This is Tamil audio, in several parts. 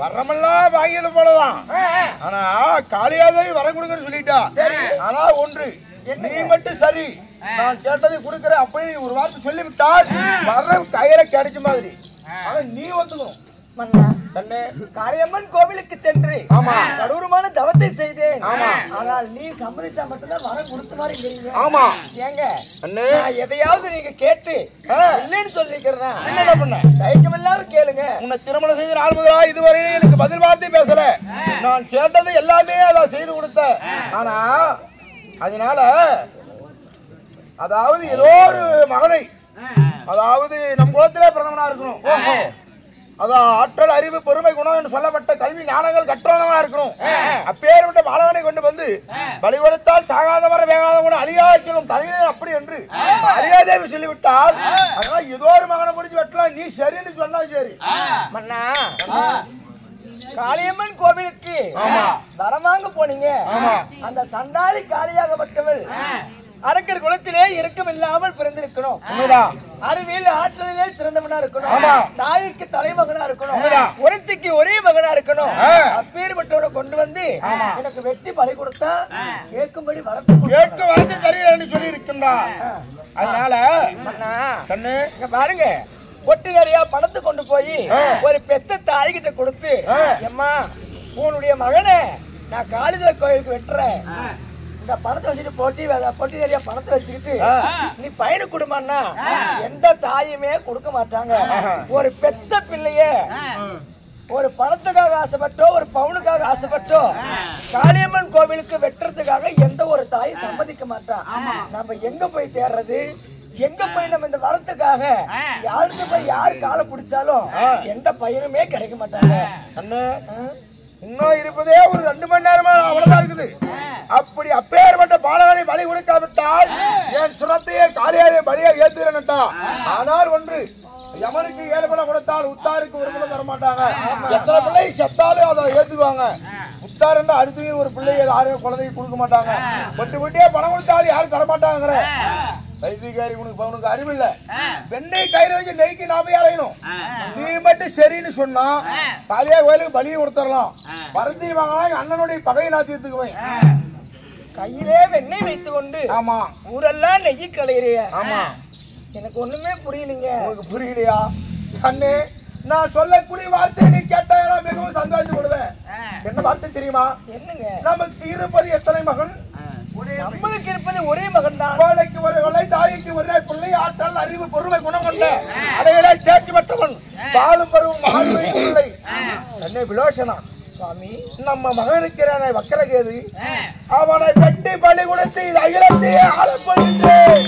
வரமெல்லாம் வாங்கியது போலதான். ஆனா காளியாதேவி வரம் கொடுங்கன்னு சொல்லிட்டா. ஆனா ஒன்று, நீ மட்டும் சரி, நான் கேட்டதை கொடுக்கிறேன் அப்படி ஒரு வார்த்தை சொல்லிவிட்டால் வரம் கையில கிடைச்ச மாதிரி. ஆனா நீ ஒத்துக்கணும். காளியம்மன் கோவிலுக்கு சென்று கடூரமான தவத்தை செய்தேன். ஆனால் நீ சம்மதிச்சா மட்டும்தான் வரம் கொடுத்த மாதிரி. ஆமா ஏங்க எதையாவது நீங்க கேட்டு இல்லைன்னு சொல்லிக்கிறேன். என்ன பண்ண தயக்கமில்லாம கேளுங்க. உன்னை திருமணம் செய்த நாள் முதலா இதுவரை எனக்கு பதில் வார்த்தை பேசல. நான் கேட்டது எல்லாமே அதான் செய்து கொடுத்த. ஆனா அதனால அதாவது ஏதோ ஒரு மகனை, அதாவது நம் குலத்திலே பிரதமனா இருக்கணும். அதான் ஆற்றல் அறிவு பொறுமை குணம் என்று சொல்லப்பட்ட கல்வி ஞானங்கள் கற்றவனா இருக்கணும். அப்பேற்பட்ட பாலவனை கொண்டு வந்து பலி கொடுத்தால் சாகாதவர வேகாதவன அழியாக்கிலும் தலையிலே அப்படி என்று அழியாதேவி சொல்லிவிட்டால் அதனால ஏதோ ஒரு மகனை முடிச்சு வெட்டலாம். நீ சரின்னு சொன்னா சரி. மன்னா காளியம்மன் கோவிலுக்கு வரமாங்க போனீங்க. அந்த சண்டாளி காளியாகப்பட்டவள் அரக்கர் குலத்திலே இறக்கமில்லாமல் பிறந்திருக்கணும். அறிவியல் ஆற்றலிலே சிறந்தவனா இருக்கணும். தாய்க்கு தலைமகனா இருக்கணும். ஒருத்திக்கு ஒரே மகனா இருக்கணும். அப்பேற்பட்டவனை கொண்டு வந்து எனக்கு வெட்டி பலி கொடுத்தா கேட்கும்படி வரத்து தெரியலன்னு சொல்லி இருக்கின்றான். அதனால கண்ணு பாருங்க, பொட்டு நிறையா பணத்தை கொண்டு போய் ஒரு பெத்த தாய்கிட்ட கொடுத்து, எம்மா உன்னுடைய மகனை நான் காளிதார் கோயிலுக்கு வெட்டுறேன், இந்த பணத்தை வச்சுட்டு பொட்டி நிறைய பணத்தை வச்சுக்கிட்டு நீ பையனு கொடுமான்னா எந்த தாயுமே கொடுக்க மாட்டாங்க. ஒரு பெத்த பிள்ளைய ஒரு பணத்துக்காக ஆசைப்பட்டோ ஒரு பவுனுக்காக ஆசைப்பட்டோ காளியம்மன் கோவிலுக்கு வெட்டுறதுக்காக எந்த ஒரு தாயும் சம்மதிக்க மாட்டான். நம்ம எங்க போய் தேடுறது? எங்க போய் நம்ம இந்த வரத்துக்காக யாருக்கு போய் யாரு காலை பிடிச்சாலும் எந்த பையனுமே கிடைக்க மாட்டாங்க. இன்னும் இருப்பதே ஒரு 2 மணி நேரமா அவ்வளவுதான் இருக்குது. அப்படி அப்பேற்பட்ட பாலகனை பலி கொடுக்காவிட்டால் என் சுரத்தையே காளியாதே பலியா ஏத்துறேன்ட்டா. ஆனால் ஒன்று, யமனுக்கு 7 பணம் கொடுத்தால் உத்தாருக்கு 1 பணம் தர மாட்டாங்க. எத்தனை பிள்ளை செத்தாலும் அதை ஏத்துக்குவாங்க. உத்தார் என்ற அடுத்து ஒரு பிள்ளையை யாரும் குழந்தைக்கு கொடுக்க மாட்டாங்க. ஒட்டு ஒட்டியே பணம் கொடுத்தாலும் யாரும் தரமாட்டாங்கிற வைத்தியகாரி உனக்கு அறிவில்ல. வெண்ணை கயிறு வச்சு நெய்க்கு நாம அலையணும். நீ மட்டும் சரின்னு சொன்னா காளியா கோயிலுக்கு பலியை கொடுத்துடலாம். பரந்தி வாங்கலாம். அண்ணனுடைய பகையை நான் தீர்த்துக்குவேன். கையிலே வெண்ணெய் வைத்து கொண்டு ஆமா ஊரெல்லாம் நெய் கலையிறிய. ஆமா எனக்கு ஒண்ணுமே புரியலீங்க. உங்களுக்கு புரியலையா? கண்ணு, நான் சொல்லக்கூடிய வார்த்தை நீ கேட்டா மிகவும் சந்தோஷப்படுவேன். என்ன வார்த்தை தெரியுமா? என்னங்க? நமக்கு இருப்பது எத்தனை மகன்? நம்மளுக்கு இருப்பது ஒரே மகன் தான். கோழைக்கு ஒரு கொலை, தாய்க்கு ஒரே பிள்ளை, ஆற்றல் அறிவு பொறுமை குணம் கொண்ட அடைகளை தேர்ச்சி பெற்றவன், பாலும் பருவம் மகான்மை பிள்ளை. என்ன விலோசனா சுவாமி, நம்ம மகனுக்கு வக்கரகேது அவனை வெட்டி பலி கொடுத்து இது அகிலத்தையே ஆளப்படுகின்றேன்.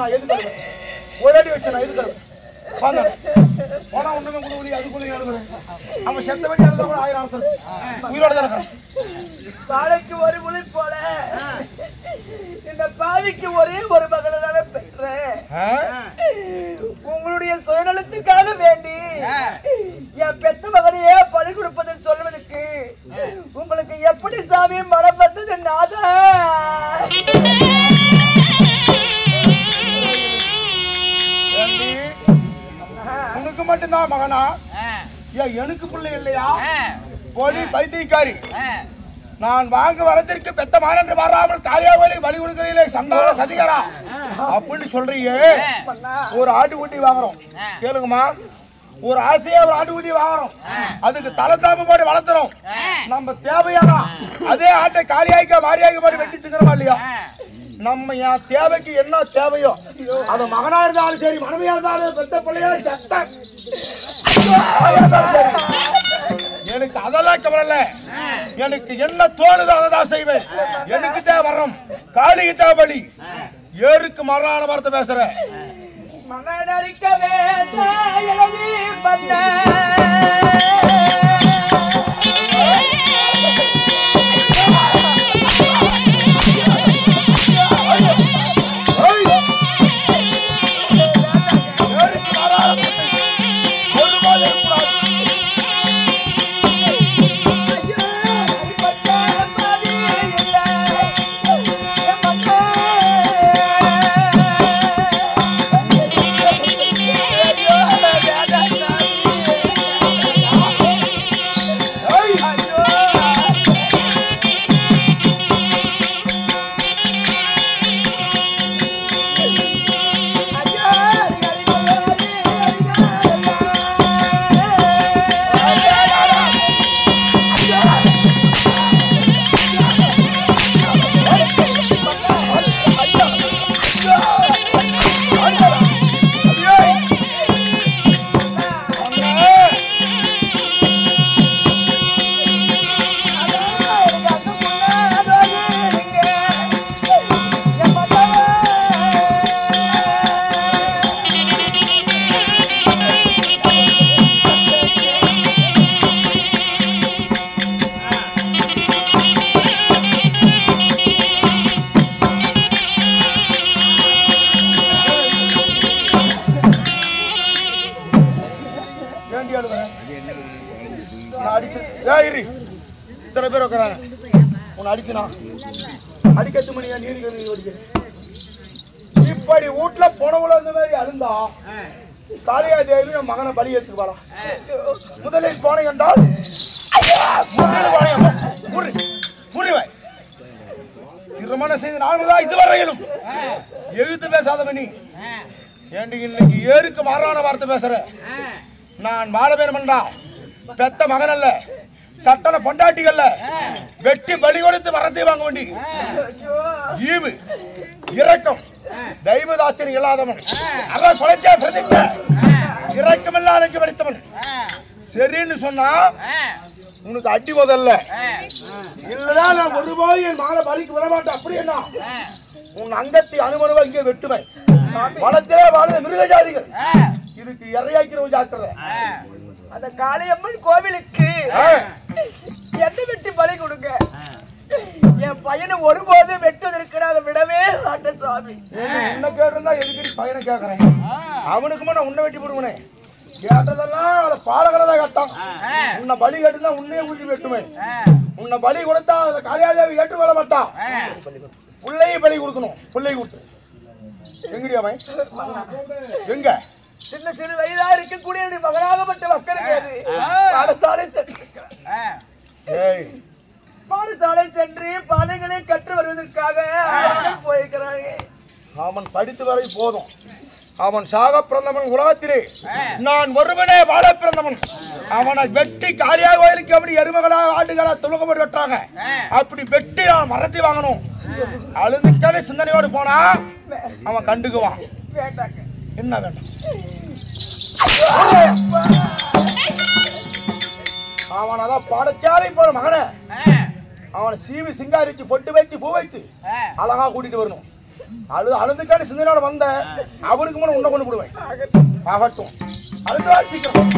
நான் எதுக்கு ஒரு அடி வச்சேன் நான் எதுக்கு போனா ஒண்ணுமே குழு அதுக்குள்ளே எழுதுறேன் அவன் செத்த வேண்டி எழுத கூட 1000 ஆகுது உயிரோட தான் இருக்கான் பாலைக்கு ஒரு முளை போல இந்த பாவிக்கு ஒரே ஒரு மகளை தானே பெற்றேன் உங்களுடைய சுயநலத்துக்காக வேண்டி என் பெத்த மகனையே பழி கொடுப்பதை சொல்வதற்கு உங்களுக்கு எப்படி சாமி மனம் வந்தது நாதா உனக்கு மட்டும்தான் மகனா ஏன் எனக்கு பிள்ளை இல்லையா போலி பைத்தியக்காரி நான் வாங்க வரத்திற்கு பெத்த மானன்று வராமல் காளியாவலி வழி கொடுக்கிறீங்களே சண்டால சதிகாரா அப்படின்னு சொல்றீங்க ஒரு ஆட்டுக்குட்டி வாங்குறோம் கேளுங்கம்மா ஒரு ஆசையா ஒரு ஆட்டுக்குட்டி வாங்குறோம் அதுக்கு தலத்தாம போட்டு வளர்த்துறோம் நம்ம தேவையானா அதே ஆட்டை காளியாய்க்க மாரியாய்க்க போட்டு வெட்டி திங்கிறோமா இல்லையா நம்ம என் தேவைக்கு என்ன தேவையோ அது மகனா இருந்தாலும் சரி மனைவியா இருந்தாலும் பெத்த பிள்ளையா சட்ட எனக்கு அதெல்லாம் கவலை எனக்கு என்ன தோணுதோ அதான் செய்வேன் எனக்கு தேவை வர்றோம் காளிக்கு தேவை பலி ஏருக்கு மரண வார்த்தை பேசுறேன் இத்தனை பேர் உட்காராங்க உன்னை அடிச்சுனா அடிக்கத்து மணியா நீங்க இப்படி வீட்டுல போனவள இந்த மாதிரி அழுந்தா காளியா தேவி என் மகனை பலி எடுத்துக்கு வரா முதலில் போனை என்றால் திருமணம் செய்து நாள்தான் இதுவரையிலும் எழுத்து பேசாத மணி ஏண்டி இன்னைக்கு ஏருக்கு மாறான வார்த்தை பேசுற நான் மாலபேரமன்றா பெத்த மகன் அல்ல கட்டண பொண்டாட்டிகள்ல வெட்டி பலி கொடுத்து வரத்தை வாங்க வேண்டி ஈவு இரக்கம் தெய்வதாச்சரி இல்லாதவன் அவன் கொலைச்சா பிரதித்த இரக்கம் இல்லாத படித்தவன் சரின்னு சொன்னா உனக்கு அடி முதல்ல இல்லடா நான் ஒரு போய் என் மகளை பலிக்கு வர மாட்டேன் அப்படி என்ன உன் அங்கத்தை அனுமனுவா இங்கே வெட்டுவேன் வனத்திலே வாழ்ந்த மிருக ஜாதிகள் இதுக்கு இறையாக்கிறவங்க ஜாக்கிரதை அந்த காளியம்மன் கோவிலுக்கு என்ன வெட்டி பலி கொடுங்க என் பையனை ஒருபோது வெட்டுவதற்கு நான் விடவே மாட்டேன் சாமி உன்னை கேட்டிருந்தா எதுக்கு பையனை கேட்கறேன் அவனுக்குமா நான் உன்னை வெட்டி போடுவனே கேட்டதெல்லாம் அதை பாலகரதான் கேட்டான் உன்னை பலி கேட்டுனா உன்னையே ஊற்றி வெட்டுவேன் உன்னை பலி கொடுத்தா அதை காளியாதேவி ஏற்றுக்கொள்ள மாட்டான் பிள்ளையை பலி கொடுக்கணும் பிள்ளை கொடுத்து எங்கடி அவன் எங்க சின்ன சிறு வயதா இருக்கக்கூடிய மகனாகப்பட்ட மக்களுக்கு பாடசாலை பாடசாலை சென்று பாடங்களை கற்று வருவதற்காக போயிருக்கிறாங்க அவன் படித்து வரை போதும் அவன் சாக பிறந்தவன் உலகத்திலே நான் ஒருவனே வாழ பிறந்தவன் அவனை வெட்டி காளியா கோயிலுக்கு அப்படி எருமகளா ஆடுகளா துணுக்கப்பட்டு வெட்டுறாங்க அப்படி வெட்டி அவன் மரத்தை வாங்கணும் அழுதுக்காலே சிந்தனையோடு போனா அவன் கண்டுக்குவான் என்ன வேண்டாம் அவன் அதான் பாடச்சாலை போன மகனை அவனை சீவி சிங்காரிச்சு பொட்டு வச்சு பூ வைத்து அழகா கூட்டிட்டு வரணும் அழுதுக்கான சிந்தனையோட வந்த அவனுக்கு முன்ன உன்னை கொண்டு விடுவேன். ஆகட்டும், அழுது வாசிக்கிறோம்.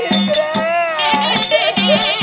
இருக்கிறேன்